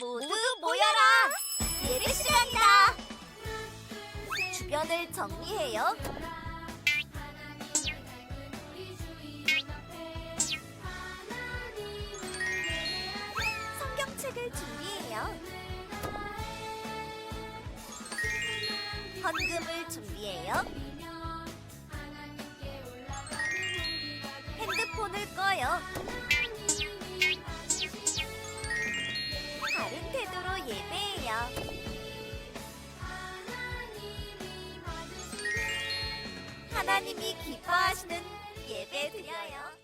모두 모여라! 예배 시간이다! 주변을 정리해요. 성경책을 준비해요. 헌금을 준비해요. 핸드폰을 꺼요. 바른 태도로 예배해요. 하나님이 기뻐하시는 예배 드려요.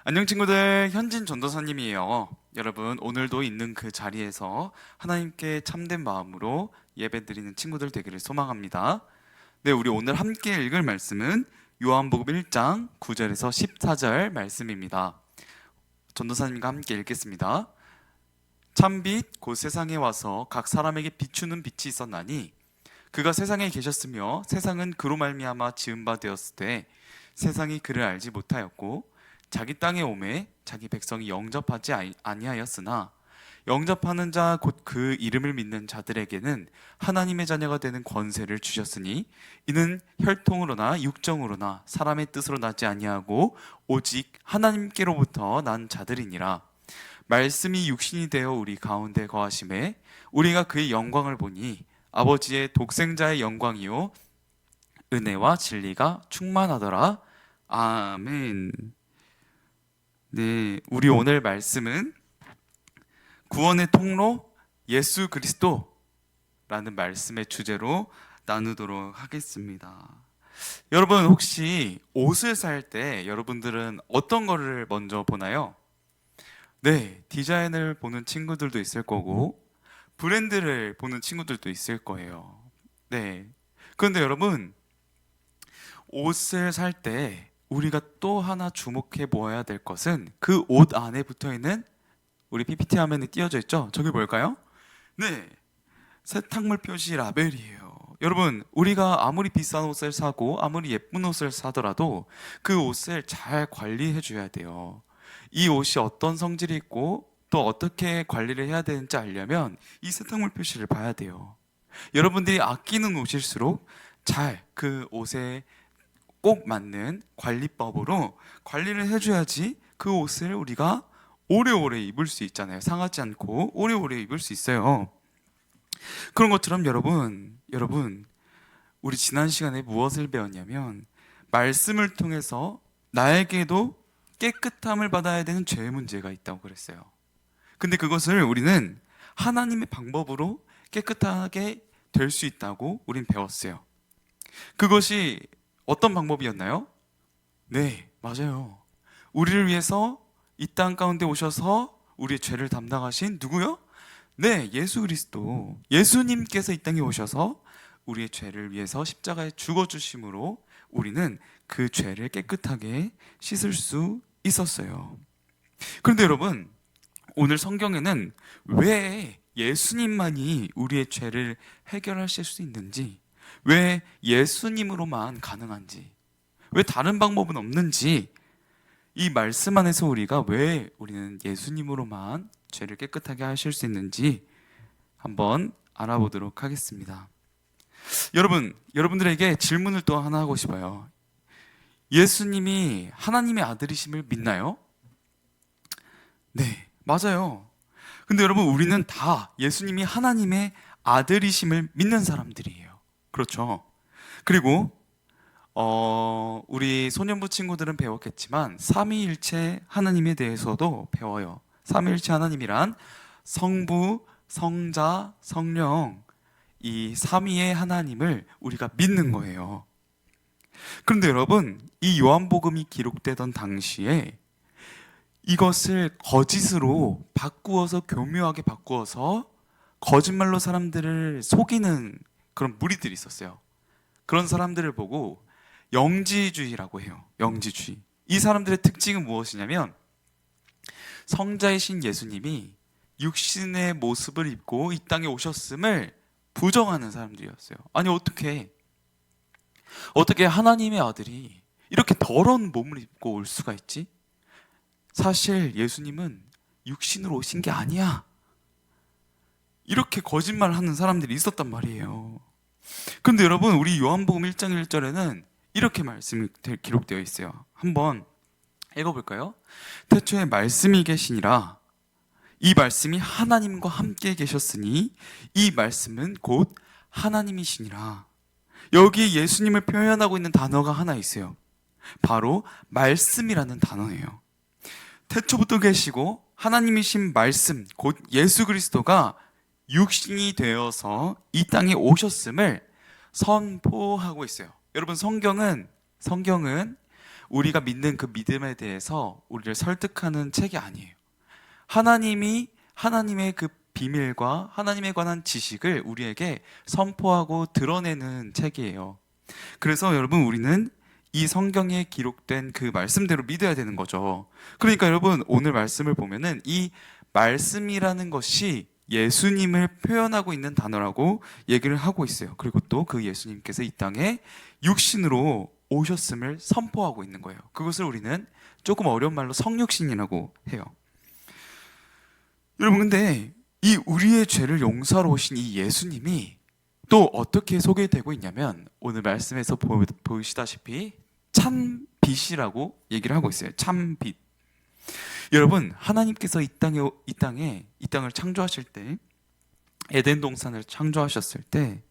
안녕 친구들, 현진 전도사님이에요. 여러분, 오늘도 있는 그 자리에서 하나님께 참된 마음으로 예배드리는 친구들 되기를 소망합니다. 네, 우리 오늘 함께 읽을 말씀은 요한복음 1장 9절에서 14절 말씀입니다. 전도사님과 함께 읽겠습니다. 참빛 곧 세상에 와서 각 사람에게 비추는 빛이 있었나니 그가 세상에 계셨으며 세상은 그로 말미암아 지은 바 되었을 때 세상이 그를 알지 못하였고 자기 땅에 오매 자기 백성이 영접하지 아니하였으나 영접하는 자 곧 그 이름을 믿는 자들에게는 하나님의 자녀가 되는 권세를 주셨으니 이는 혈통으로나 육정으로나 사람의 뜻으로 나지 아니하고 오직 하나님께로부터 난 자들이니라. 말씀이 육신이 되어 우리 가운데 거하심에 우리가 그의 영광을 보니 아버지의 독생자의 영광이요 은혜와 진리가 충만하더라. 아멘. 네, 우리 오늘 말씀은 구원의 통로 예수 그리스도라는 말씀의 주제로 나누도록 하겠습니다. 여러분, 혹시 옷을 살 때 여러분들은 어떤 거를 먼저 보나요? 네, 디자인을 보는 친구들도 있을 거고 브랜드를 보는 친구들도 있을 거예요. 네. 그런데 여러분, 옷을 살 때 우리가 또 하나 주목해 보아야 될 것은 그 옷 안에 붙어 있는, 우리 PPT 화면에 띄어져 있죠? 저게 뭘까요? 네, 세탁물 표시 라벨이에요. 여러분, 우리가 아무리 비싼 옷을 사고 아무리 예쁜 옷을 사더라도 그 옷을 잘 관리해 줘야 돼요. 이 옷이 어떤 성질이 있고 또 어떻게 관리를 해야 되는지 알려면 이 세탁물 표시를 봐야 돼요. 여러분들이 아끼는 옷일수록 잘 그 옷에 꼭 맞는 관리법으로 관리를 해줘야지 그 옷을 우리가 오래오래 입을 수 있잖아요. 상하지 않고 오래오래 입을 수 있어요. 그런 것처럼 여러분, 우리 지난 시간에 무엇을 배웠냐면 말씀을 통해서 나에게도 깨끗함을 받아야 되는 죄의 문제가 있다고 그랬어요. 근데 그것을 우리는 하나님의 방법으로 깨끗하게 될 수 있다고 우린 배웠어요. 그것이 어떤 방법이었나요? 네, 맞아요. 우리를 위해서 이 땅 가운데 오셔서 우리의 죄를 담당하신 누구요? 네, 예수 그리스도. 예수님께서 이 땅에 오셔서 우리의 죄를 위해서 십자가에 죽어주심으로 우리는 그 죄를 깨끗하게 씻을 수 있었어요. 그런데 여러분, 오늘 성경에는 왜 예수님만이 우리의 죄를 해결하실 수 있는지, 왜 예수님으로만 가능한지, 왜 다른 방법은 없는지, 이 말씀 안에서 왜 우리는 예수님으로만 죄를 깨끗하게 하실 수 있는지 한번 알아보도록 하겠습니다. 여러분들에게 질문을 또 하나 하고 싶어요. 예수님이 하나님의 아들이심을 믿나요? 네, 맞아요. 근데 여러분, 우리는 다 예수님이 하나님의 아들이심을 믿는 사람들이에요. 그렇죠? 그리고 우리 소년부 친구들은 배웠겠지만 삼위일체 하나님에 대해서도 배워요. 삼위일체 하나님이란 성부, 성자, 성령, 이 삼위의 하나님을 우리가 믿는 거예요. 그런데 여러분, 이 요한복음이 기록되던 당시에 이것을 거짓으로 바꾸어서, 교묘하게 바꾸어서 거짓말로 사람들을 속이는 그런 무리들이 있었어요. 그런 사람들을 보고 영지주의라고 해요. 영지주의. 이 사람들의 특징은 무엇이냐면 성자이신 예수님이 육신의 모습을 입고 이 땅에 오셨음을 부정하는 사람들이었어요. 아니, 어떻게 하나님의 아들이 이렇게 더러운 몸을 입고 올 수가 있지? 사실 예수님은 육신으로 오신 게 아니야. 이렇게 거짓말하는 사람들이 있었단 말이에요. 그런데 여러분, 우리 요한복음 1장 1절에는 이렇게 말씀이 기록되어 있어요. 한번 읽어볼까요? 태초에 말씀이 계시니라. 이 말씀이 하나님과 함께 계셨으니 이 말씀은 곧 하나님이시니라. 여기 예수님을 표현하고 있는 단어가 하나 있어요. 바로 말씀이라는 단어예요. 태초부터 계시고 하나님이신 말씀, 곧 예수 그리스도가 육신이 되어서 이 땅에 오셨음을 선포하고 있어요. 여러분, 성경은 우리가 믿는 그 믿음에 대해서 우리를 설득하는 책이 아니에요. 하나님의 그 비밀과 하나님에 관한 지식을 우리에게 선포하고 드러내는 책이에요. 그래서 여러분, 우리는 이 성경에 기록된 그 말씀대로 믿어야 되는 거죠. 그러니까 여러분, 오늘 말씀을 보면은 이 말씀이라는 것이 예수님을 표현하고 있는 단어라고 얘기를 하고 있어요. 그리고 또 그 예수님께서 이 땅에 육신으로 오셨음을 선포하고 있는 거예요. 그것을 우리는 조금 어려운 말로 성육신이라고 해요. 여러분, 근데 이 우리의 죄를 용서하러 오신 이 예수님이 또 어떻게 소개되고 있냐면, 오늘 말씀에서 보이시다시피 참 빛이라고 얘기를 하고 있어요. 참 빛. 여러분, 하나님께서 이 땅을 창조하실 때, 에덴 동산을 창조하셨을 때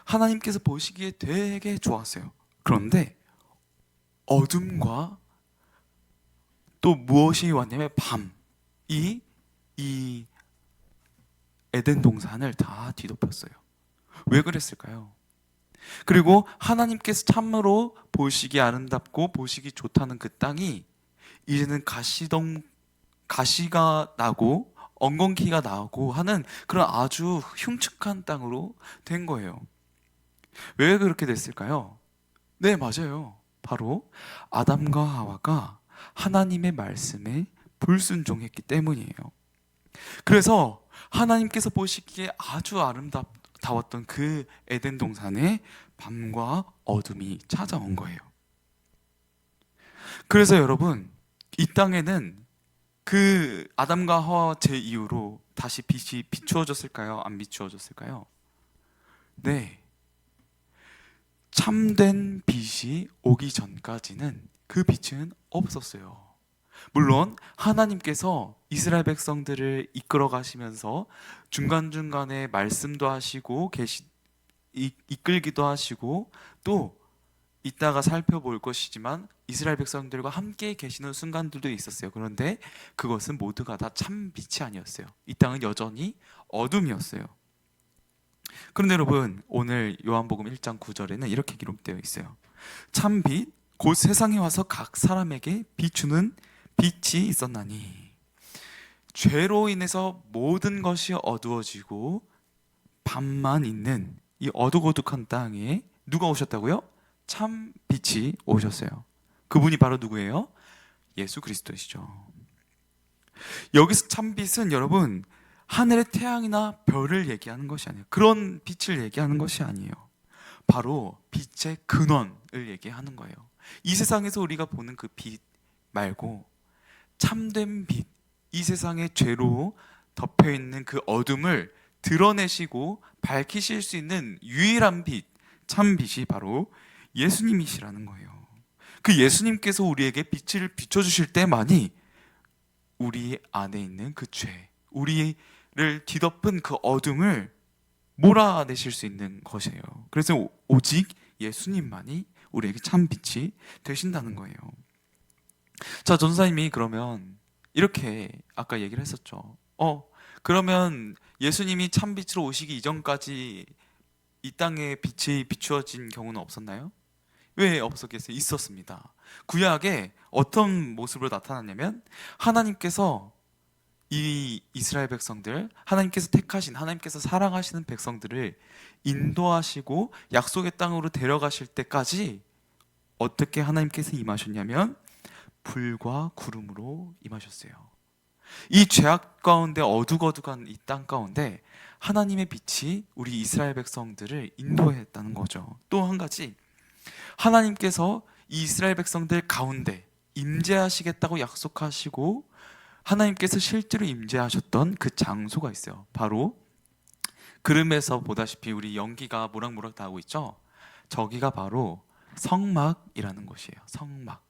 하나님께서 보시기에 되게 좋았어요. 그런데 어둠과 또 무엇이 왔냐면 밤이 이 에덴 동산을 다 뒤덮였어요. 왜 그랬을까요? 그리고 하나님께서 참으로 보시기 아름답고 보시기 좋다는 그 땅이 이제는 가시가 나고 엉겅퀴가 나고 하는 그런 아주 흉측한 땅으로 된 거예요. 왜 그렇게 됐을까요? 네, 맞아요. 바로 아담과 하와가 하나님의 말씀에 불순종했기 때문이에요. 그래서 하나님께서 보시기에 아주 아름다웠던 그 에덴 동산에 밤과 어둠이 찾아온 거예요. 그래서 여러분, 이 땅에는 그 아담과 하와 죄 이후로 다시 빛이 비추어졌을까요? 안 비추어졌을까요? 네. 참된 빛이 오기 전까지는 그 빛은 없었어요. 물론 하나님께서 이스라엘 백성들을 이끌어 가시면서 중간중간에 말씀도 하시고 이끌기도 하시고 또 이따가 살펴볼 것이지만 이스라엘 백성들과 함께 계시는 순간들도 있었어요. 그런데 그것은 모두가 다 참 빛이 아니었어요. 이 땅은 여전히 어둠이었어요. 그런데 여러분, 오늘 요한복음 1장 9절에는 이렇게 기록되어 있어요. 참 빛, 곧 세상에 와서 각 사람에게 비추는 빛이 있었나니. 죄로 인해서 모든 것이 어두워지고 밤만 있는 이 어둑어둑한 땅에 누가 오셨다고요? 참 빛이 오셨어요. 그분이 바로 누구예요? 예수 그리스도이시죠. 여기서 참 빛은 여러분, 하늘의 태양이나 별을 얘기하는 것이 아니에요. 그런 빛을 얘기하는 것이 아니에요. 바로 빛의 근원을 얘기하는 거예요. 이 세상에서 우리가 보는 그 빛 말고 참된 빛, 이 세상의 죄로 덮여있는 그 어둠을 드러내시고 밝히실 수 있는 유일한 빛, 참 빛이 바로 예수님이시라는 거예요. 그 예수님께서 우리에게 빛을 비춰주실 때만이 우리 안에 있는 그 죄, 우리를 뒤덮은 그 어둠을 몰아내실 수 있는 것이에요. 그래서 오직 예수님만이 우리에게 참 빛이 되신다는 거예요. 자, 전사님이 그러면 이렇게 아까 얘기를 했었죠. 그러면 예수님이 참 빛으로 오시기 이전까지 이 땅에 빛이 비추어진 경우는 없었나요? 왜 없었겠어요? 있었습니다. 구약에 어떤 모습으로 나타났냐면, 하나님께서 이 이스라엘 백성들, 하나님께서 택하신, 하나님께서 사랑하시는 백성들을 인도하시고 약속의 땅으로 데려가실 때까지 어떻게 하나님께서 임하셨냐면 불과 구름으로 임하셨어요. 이 죄악 가운데 어둑어둑한 이 땅 가운데 하나님의 빛이 우리 이스라엘 백성들을 인도했다는 거죠. 또 한 가지, 하나님께서 이 이스라엘 백성들 가운데 임재하시겠다고 약속하시고 하나님께서 실제로 임재하셨던 그 장소가 있어요. 바로 그림에서 보다시피 우리 연기가 모락모락 나오고 있죠. 저기가 바로 성막이라는 곳이에요. 성막.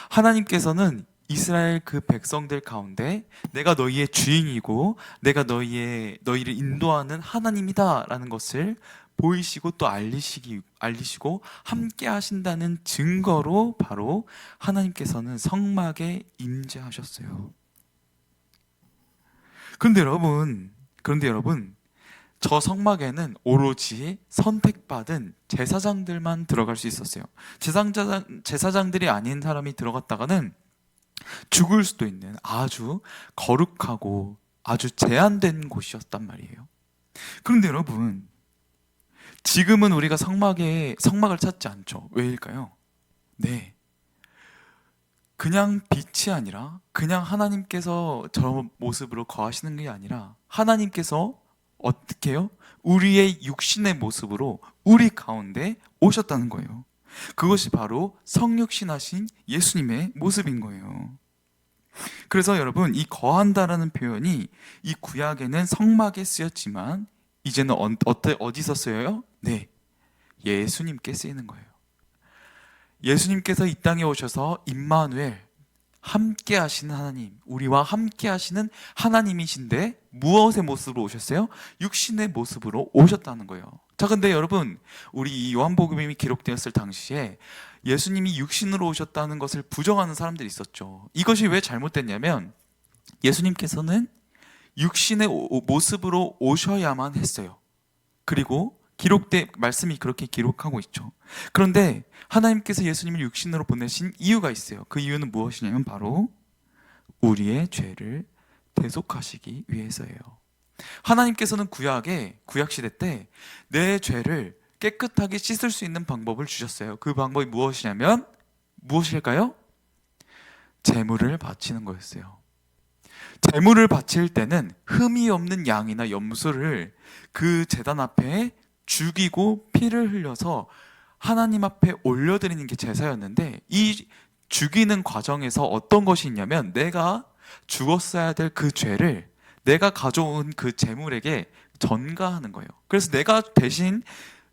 하나님께서는 이스라엘 그 백성들 가운데 내가 너희의 주인이고 내가 너희를 인도하는 하나님이다라는 것을 보이시고 또 알리시고 함께 하신다는 증거로 바로 하나님께서는 성막에 임재하셨어요. 그런데 여러분, 저 성막에는 오로지 선택받은 제사장들만 들어갈 수 있었어요. 제사장들이 아닌 사람이 들어갔다가는 죽을 수도 있는 아주 거룩하고 아주 제한된 곳이었단 말이에요. 그런데 여러분, 지금은 우리가 성막을 찾지 않죠. 왜일까요? 네, 그냥 빛이 아니라, 그냥 하나님께서 저 모습으로 거하시는 게 아니라, 하나님께서 어떻게 해요? 우리의 육신의 모습으로 우리 가운데 오셨다는 거예요. 그것이 바로 성육신하신 예수님의 모습인 거예요. 그래서 여러분, 이 거한다라는 표현이 이 구약에는 성막에 쓰였지만 이제는 어디서 쓰여요? 네, 예수님께 쓰이는 거예요. 예수님께서 이 땅에 오셔서 임마누엘, 함께 하시는 하나님, 우리와 함께 하시는 하나님이신데 무엇의 모습으로 오셨어요? 육신의 모습으로 오셨다는 거예요. 자, 근데 여러분, 우리 이 요한복음이 기록되었을 당시에 예수님이 육신으로 오셨다는 것을 부정하는 사람들이 있었죠. 이것이 왜 잘못됐냐면, 예수님께서는 육신의 모습으로 오셔야만 했어요. 그리고 말씀이 그렇게 기록하고 있죠. 그런데 하나님께서 예수님을 육신으로 보내신 이유가 있어요. 그 이유는 무엇이냐면 바로 우리의 죄를 대속하시기 위해서예요. 하나님께서는 구약 시대 때 내 죄를 깨끗하게 씻을 수 있는 방법을 주셨어요. 그 방법이 무엇일까요? 제물을 바치는 거였어요. 제물을 바칠 때는 흠이 없는 양이나 염소를 그 제단 앞에 죽이고 피를 흘려서 하나님 앞에 올려드리는 게 제사였는데, 이 죽이는 과정에서 어떤 것이 있냐면, 내가 죽었어야 될 그 죄를 내가 가져온 그 제물에게 전가하는 거예요. 그래서 내가 대신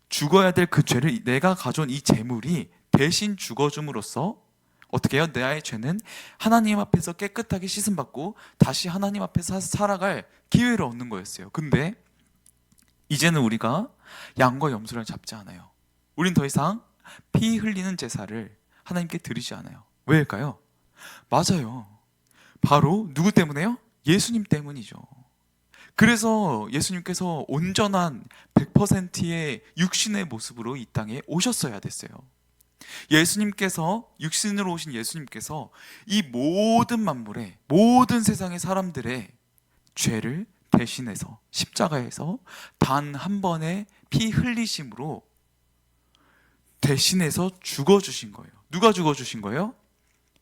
죽어야 될 그 죄를 내가 가져온 이 제물이 대신 죽어줌으로써 어떻게 해요? 나의 죄는 하나님 앞에서 깨끗하게 씻음받고 다시 하나님 앞에서 살아갈 기회를 얻는 거였어요. 근데 이제는 우리가 양과 염소를 잡지 않아요. 우린 더 이상 피 흘리는 제사를 하나님께 드리지 않아요. 왜일까요? 맞아요. 바로 누구 때문에요? 예수님 때문이죠. 그래서 예수님께서 온전한 100%의 육신의 모습으로 이 땅에 오셨어야 됐어요. 육신으로 오신 예수님께서 이 모든 만물의, 모든 세상의 사람들의 죄를 대신해서 십자가에서 단 한 번의 피 흘리심으로 대신해서 죽어주신 거예요. 누가 죽어주신 거예요?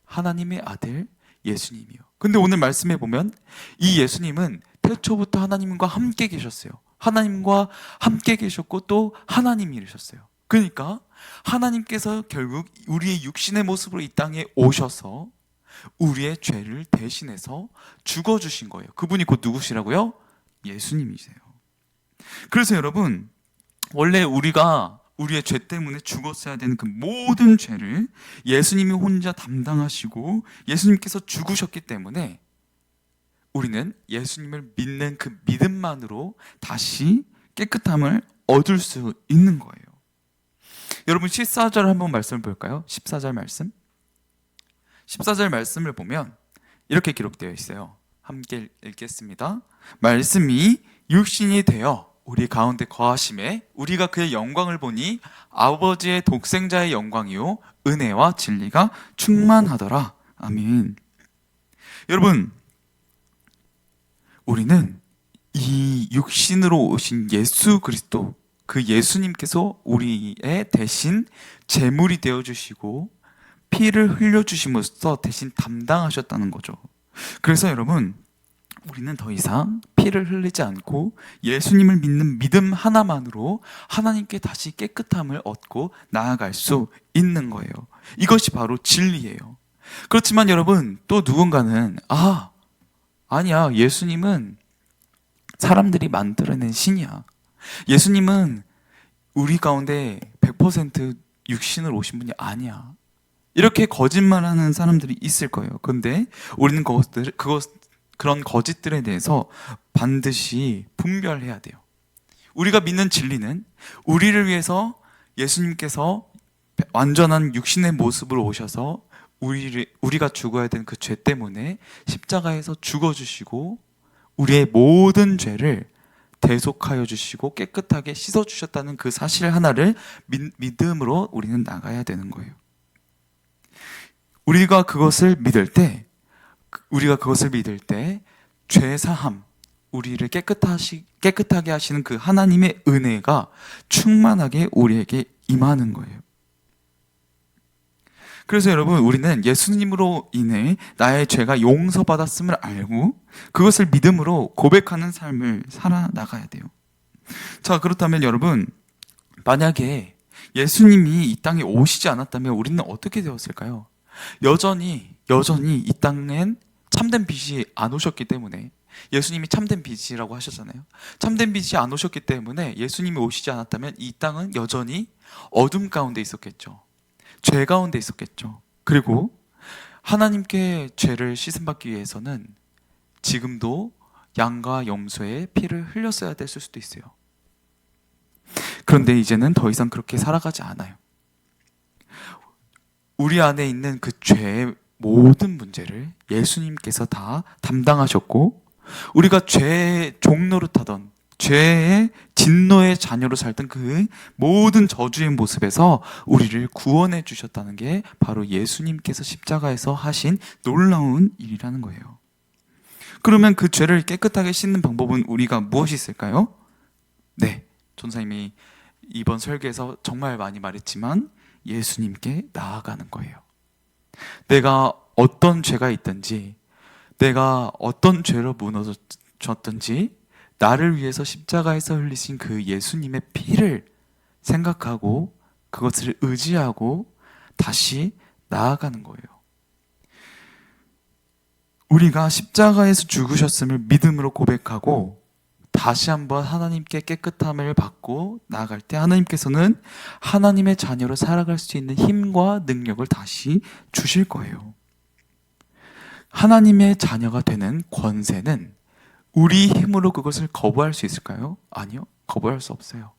하나님의 아들 예수님이요. 근데 오늘 말씀해 보면 이 예수님은 태초부터 하나님과 함께 계셨어요. 하나님과 함께 계셨고 또 하나님이셨어요. 그러니까 하나님께서 결국 우리의 육신의 모습으로 이 땅에 오셔서 우리의 죄를 대신해서 죽어주신 거예요. 그분이 곧 누구시라고요? 예수님이세요. 그래서 여러분, 원래 우리의 죄 때문에 죽었어야 되는 그 모든 죄를 예수님이 혼자 담당하시고 예수님께서 죽으셨기 때문에 우리는 예수님을 믿는 그 믿음만으로 다시 깨끗함을 얻을 수 있는 거예요. 여러분, 14절 한번 말씀을 볼까요? 14절 말씀. 14절 말씀을 보면 이렇게 기록되어 있어요. 함께 읽겠습니다. 말씀이 육신이 되어 우리 가운데 거하심에 우리가 그의 영광을 보니 아버지의 독생자의 영광이요 은혜와 진리가 충만하더라. 아멘. 여러분, 우리는 이 육신으로 오신 예수 그리스도, 그 예수님께서 우리의 대신 제물이 되어주시고 피를 흘려주심으로써 대신 담당하셨다는 거죠. 그래서 여러분, 우리는 더 이상 피를 흘리지 않고 예수님을 믿는 믿음 하나만으로 하나님께 다시 깨끗함을 얻고 나아갈 수 있는 거예요. 이것이 바로 진리예요. 그렇지만 여러분, 또 누군가는 아니야, 예수님은 사람들이 만들어낸 신이야. 예수님은 우리 가운데 100% 육신으로 오신 분이 아니야. 이렇게 거짓말하는 사람들이 있을 거예요. 그런데 우리는 그런 거짓들에 대해서 반드시 분별해야 돼요. 우리가 믿는 진리는 우리를 위해서 예수님께서 완전한 육신의 모습으로 오셔서 우리가 죽어야 되는 그 죄 때문에 십자가에서 죽어주시고 우리의 모든 죄를 대속하여 주시고 깨끗하게 씻어 주셨다는 그 사실 하나를 믿음으로 우리는 나가야 되는 거예요. 우리가 그것을 믿을 때 죄 사함, 우리를 깨끗하게 하시는 그 하나님의 은혜가 충만하게 우리에게 임하는 거예요. 그래서 여러분, 우리는 예수님으로 인해 나의 죄가 용서받았음을 알고 그것을 믿음으로 고백하는 삶을 살아나가야 돼요. 자, 그렇다면 여러분, 만약에 예수님이 이 땅에 오시지 않았다면 우리는 어떻게 되었을까요? 여전히 이 땅엔 참된 빛이 안 오셨기 때문에, 예수님이 참된 빛이라고 하셨잖아요. 참된 빛이 안 오셨기 때문에 예수님이 오시지 않았다면 이 땅은 여전히 어둠 가운데 있었겠죠. 죄 가운데 있었겠죠. 그리고 하나님께 죄를 씻음받기 위해서는 지금도 양과 염소의 피를 흘렸어야 됐을 수도 있어요. 그런데 이제는 더 이상 그렇게 살아가지 않아요. 우리 안에 있는 그 죄의 모든 문제를 예수님께서 다 담당하셨고, 우리가 죄의 종로를 타던, 죄의 진노의 자녀로 살던 그 모든 저주의 모습에서 우리를 구원해 주셨다는 게 바로 예수님께서 십자가에서 하신 놀라운 일이라는 거예요. 그러면 그 죄를 깨끗하게 씻는 방법은 우리가 무엇이 있을까요? 네, 전사님이 이번 설교에서 정말 많이 말했지만 예수님께 나아가는 거예요. 내가 어떤 죄가 있든지, 내가 어떤 죄로 무너졌든지 나를 위해서 십자가에서 흘리신 그 예수님의 피를 생각하고 그것을 의지하고 다시 나아가는 거예요. 우리가 십자가에서 죽으셨음을 믿음으로 고백하고 다시 한번 하나님께 깨끗함을 받고 나아갈 때 하나님께서는 하나님의 자녀로 살아갈 수 있는 힘과 능력을 다시 주실 거예요. 하나님의 자녀가 되는 권세는 우리 힘으로 그것을 거부할 수 있을까요? 아니요, 거부할 수 없어요.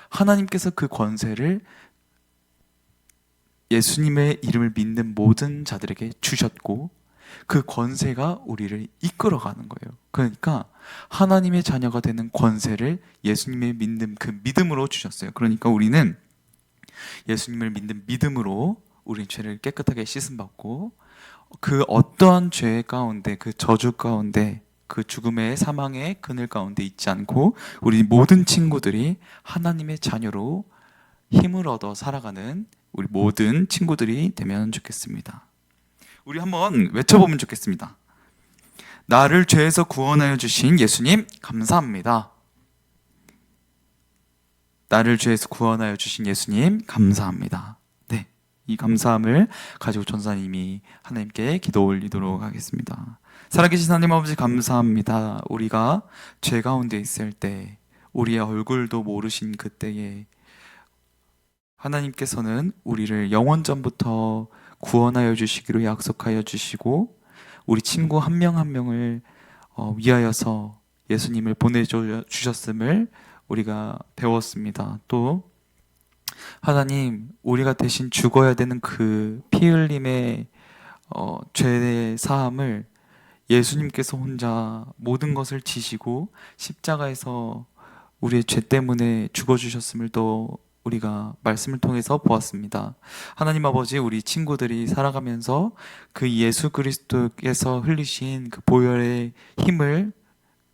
하나님께서 그 권세를 예수님의 이름을 믿는 모든 자들에게 주셨고 그 권세가 우리를 이끌어가는 거예요. 그러니까 하나님의 자녀가 되는 권세를 예수님의 믿는 그 믿음으로 주셨어요. 그러니까 우리는 예수님을 믿는 믿음으로 우리 죄를 깨끗하게 씻음받고 그 어떠한 죄 가운데, 그 저주 가운데, 그 죽음의 사망의 그늘 가운데 있지 않고 우리 모든 친구들이 하나님의 자녀로 힘을 얻어 살아가는 우리 모든 친구들이 되면 좋겠습니다. 우리 한번 외쳐보면 좋겠습니다. 나를 죄에서 구원하여 주신 예수님 감사합니다. 나를 죄에서 구원하여 주신 예수님 감사합니다. 네, 이 감사함을 가지고 전사님이 하나님께 기도 올리도록 하겠습니다. 살아계신 하나님 아버지 감사합니다. 우리가 죄 가운데 있을 때, 우리의 얼굴도 모르신 그때에 하나님께서는 우리를 영원전부터 구원하여 주시기로 약속하여 주시고 우리 친구 한 명 한 명을 위하여서 예수님을 보내주셨음을 우리가 배웠습니다. 또 하나님, 우리가 대신 죽어야 되는 그 피 흘림의 죄의 사함을 예수님께서 혼자 모든 것을 지시고 십자가에서 우리의 죄 때문에 죽어주셨음을 또 우리가 말씀을 통해서 보았습니다. 하나님 아버지, 우리 친구들이 살아가면서 그 예수 그리스도께서 흘리신 그 보혈의 힘을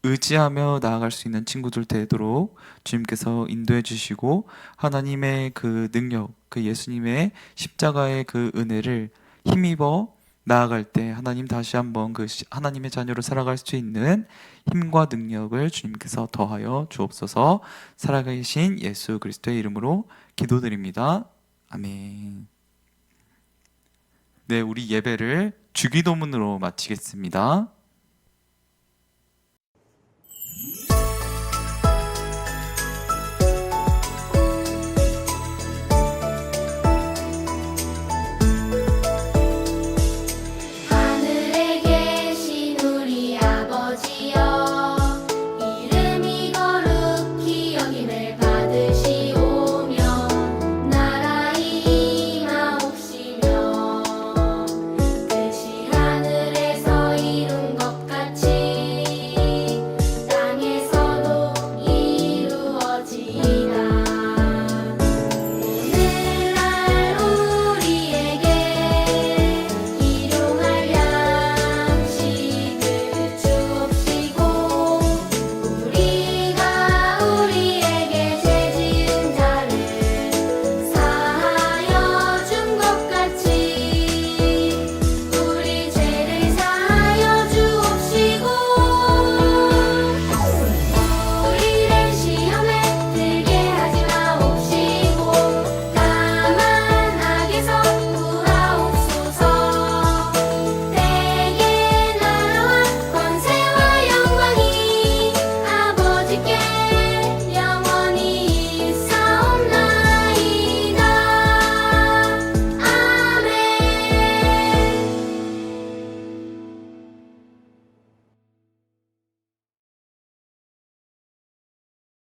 의지하며 나아갈 수 있는 친구들 되도록 주님께서 인도해 주시고 하나님의 그 능력, 그 예수님의 십자가의 그 은혜를 힘입어 나아갈 때 하나님 다시 한번 그 하나님의 자녀로 살아갈 수 있는 힘과 능력을 주님께서 더하여 주옵소서. 살아계신 예수 그리스도의 이름으로 기도드립니다. 아멘. 네, 우리 예배를 주기도문으로 마치겠습니다.